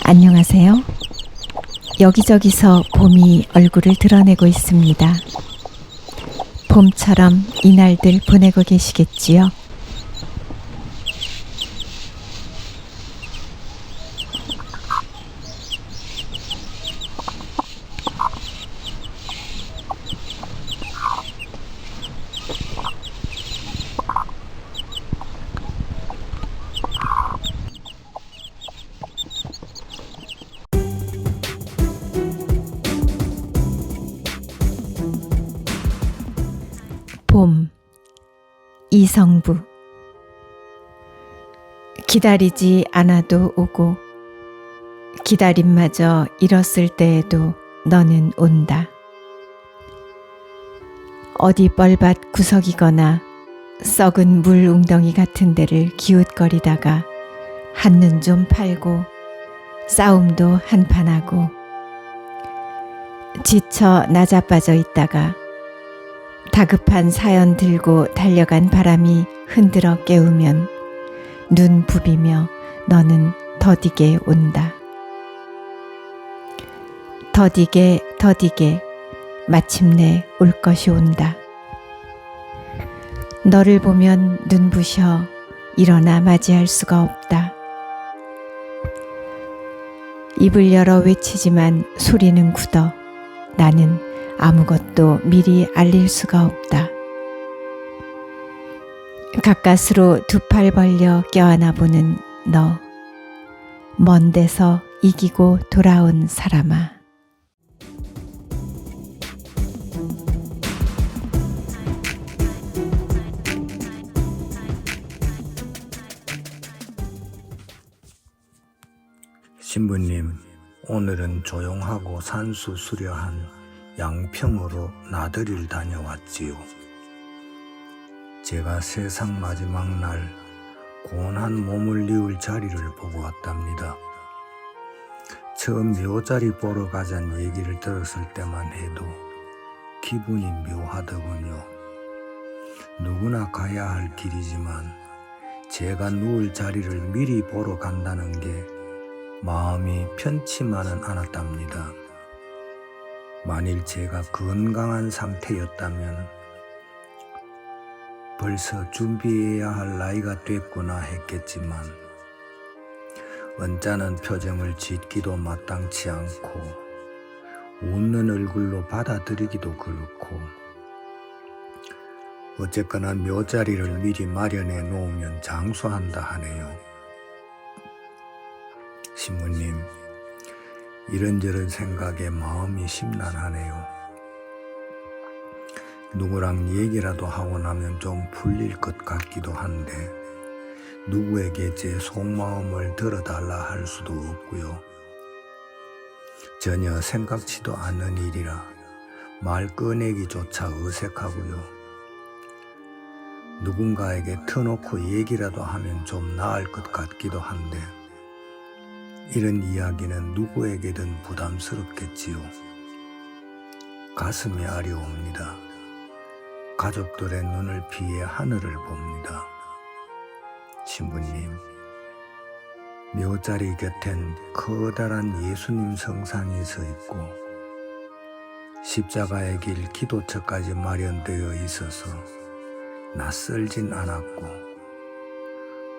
안녕하세요. 여기저기서 봄이 얼굴을 드러내고 있습니다. 봄처럼 이날들 보내고 계시겠지요? 봄, 이성부. 기다리지 않아도 오고 기다림마저 잃었을 때에도 너는 온다. 어디 뻘밭 구석이거나 썩은 물 웅덩이 같은 데를 기웃거리다가 한눈 좀 팔고 싸움도 한판하고 지쳐 나자빠져 있다가 다급한 사연 들고 달려간 바람이 흔들어 깨우면 눈 부비며 너는 더디게 온다. 더디게 마침내 올 것이 온다. 너를 보면 눈부셔 일어나 맞이할 수가 없다. 입을 열어 외치지만 소리는 굳어 나는 아무것도 미리 알릴 수가 없다. 가까스로 두 팔 벌려 껴안아 보는 너, 먼 데서 이기고 돌아온 사람아. 신부님, 오늘은 조용하고 산수수려한 양평으로 나들이를 다녀왔지요. 제가 세상 마지막 날 고운한 몸을 뉘울 자리를 보고 왔답니다. 처음 묘자리 보러 가자는 얘기를 들었을 때만 해도 기분이 묘하더군요. 누구나 가야 할 길이지만 제가 누울 자리를 미리 보러 간다는 게 마음이 편치만은 않았답니다. 만일 제가 건강한 상태였다면 벌써 준비해야 할 나이가 됐구나 했겠지만 언짢은 표정을 짓기도 마땅치 않고 웃는 얼굴로 받아들이기도 그렇고 어쨌거나 묘자리를 미리 마련해 놓으면 장수한다 하네요. 신부님, 이런저런 생각에 마음이 심란하네요. 누구랑 얘기라도 하고 나면 좀 풀릴 것 같기도 한데 누구에게 제 속마음을 들어달라 할 수도 없고요. 전혀 생각지도 않는 일이라 말 꺼내기조차 어색하고요. 누군가에게 터놓고 얘기라도 하면 좀 나을 것 같기도 한데 이런 이야기는 누구에게든 부담스럽겠지요. 가슴이 아려옵니다. 가족들의 눈을 피해 하늘을 봅니다. 신부님, 묘자리 곁엔 커다란 예수님 성상이 서 있고 십자가의 길 기도처까지 마련되어 있어서 낯설진 않았고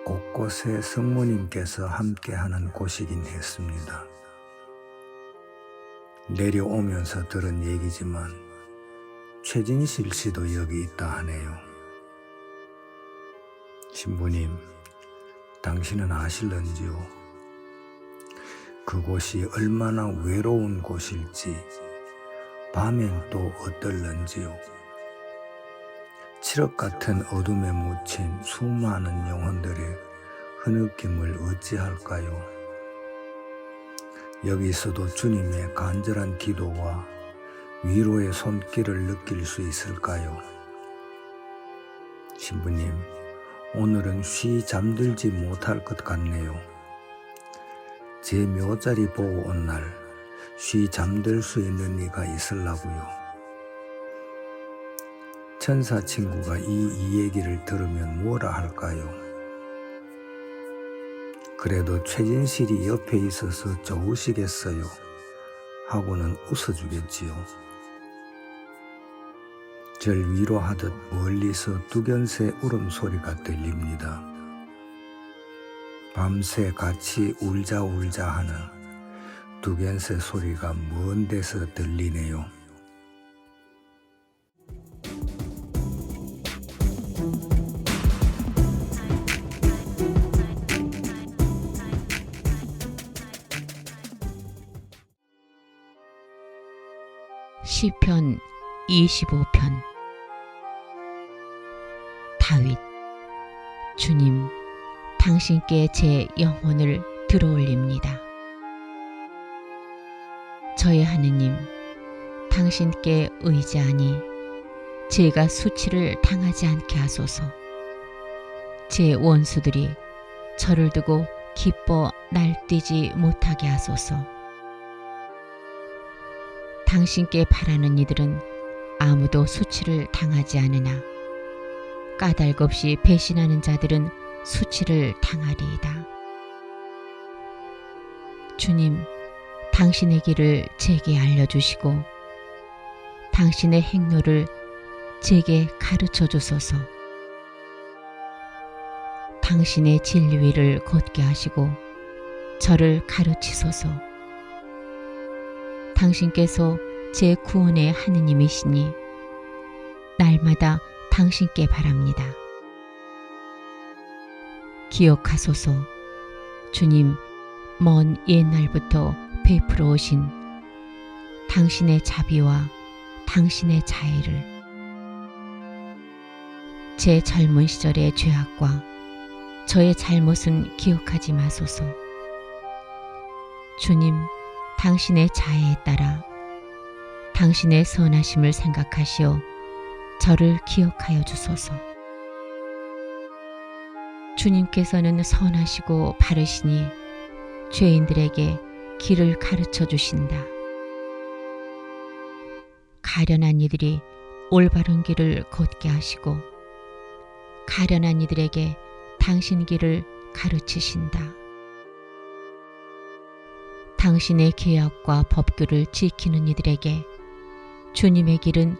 곳곳에 성모님께서 함께하는 곳이긴 했습니다. 내려오면서 들은 얘기지만 최진실 씨도 여기 있다 하네요. 신부님, 당신은 아실런지요? 그곳이 얼마나 외로운 곳일지, 밤엔 또 어떨런지요? 칠흑 같은 어둠에 묻힌 수많은 영혼들의 흐느낌을 어찌할까요? 여기서도 주님의 간절한 기도와 위로의 손길을 느낄 수 있을까요? 신부님, 오늘은 쉬 잠들지 못할 것 같네요. 제 묘자리 보고 온 날 쉬 잠들 수 있는 이가 있으려고요. 천사 친구가 이 얘기를 들으면 뭐라 할까요? 그래도 최진실이 옆에 있어서 좋으시겠어요 하고는 웃어주겠지요. 절 위로하듯 멀리서 두견새 울음소리가 들립니다. 밤새 같이 울자 하는 두견새 소리가 먼 데서 들리네요. 시편 25편. 다윗. 주님, 당신께 제 영혼을 들어올립니다. 저의 하느님, 당신께 의지하니 제가 수치를 당하지 않게 하소서. 제 원수들이 저를 두고 기뻐 날뛰지 못하게 하소서. 당신께 바라는 이들은 아무도 수치를 당하지 않으나 까닭 없이 배신하는 자들은 수치를 당하리이다. 주님, 당신의 길을 제게 알려주시고 당신의 행로를 제게 가르쳐 주소서. 당신의 진리위를 걷게 하시고 저를 가르치소서. 당신께서 제 구원의 하느님이시니 날마다 당신께 바랍니다. 기억하소서. 주님, 먼 옛날부터 베풀어 오신 당신의 자비와 당신의 자애를 제 젊은 시절의 죄악과 저의 잘못은 기억하지 마소서. 주님, 당신의 자애에 따라 당신의 선하심을 생각하시어 저를 기억하여 주소서. 주님께서는 선하시고 바르시니 죄인들에게 길을 가르쳐 주신다. 가련한 이들이 올바른 길을 걷게 하시고 가련한 이들에게 당신 길을 가르치신다. 당신의 계약과 법규를 지키는 이들에게 주님의 길은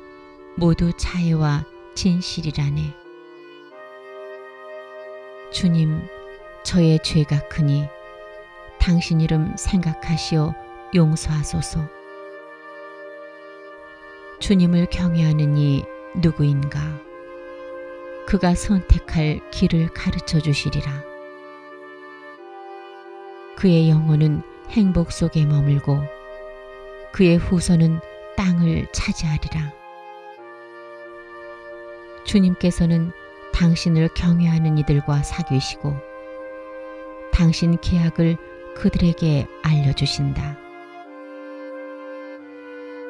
모두 자애와 진실이라네. 주님, 저의 죄가 크니 당신 이름 생각하시어 용서하소서. 주님을 경외하는 이 누구인가? 그가 선택할 길을 가르쳐 주시리라. 그의 영혼은 행복 속에 머물고 그의 후손은 땅을 차지하리라. 주님께서는 당신을 경외하는 이들과 사귀시고 당신 계약을 그들에게 알려주신다.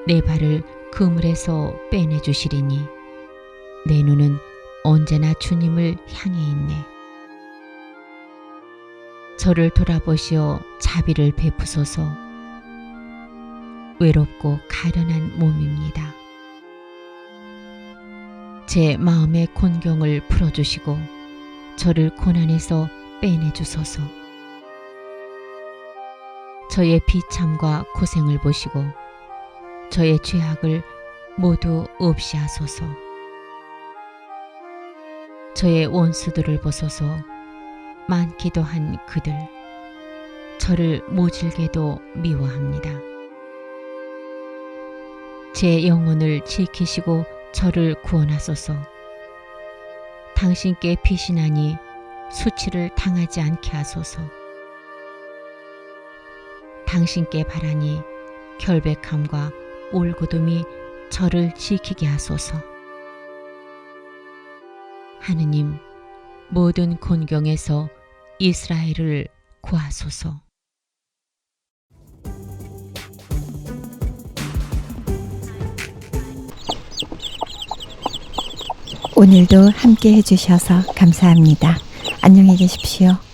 내 발을 그물에서 빼내주시리니 내 눈은 언제나 주님을 향해 있네. 저를 돌아보시어 자비를 베푸소서. 외롭고 가련한 몸입니다. 제 마음의 곤경을 풀어주시고 저를 고난에서 빼내주소서. 저의 비참과 고생을 보시고 저의 죄악을 모두 없이 하소서. 저의 원수들을 보소서. 많기도 한 그들 저를 모질게도 미워합니다. 제 영혼을 지키시고 저를 구원하소서. 당신께 피신하니 수치를 당하지 않게 하소서. 당신께 바라니 결백함과 올곧음이 저를 지키게 하소서. 하느님, 모든 곤경에서 이스라엘을 구하소서. 오늘도 함께 해주셔서 감사합니다. 안녕히 계십시오.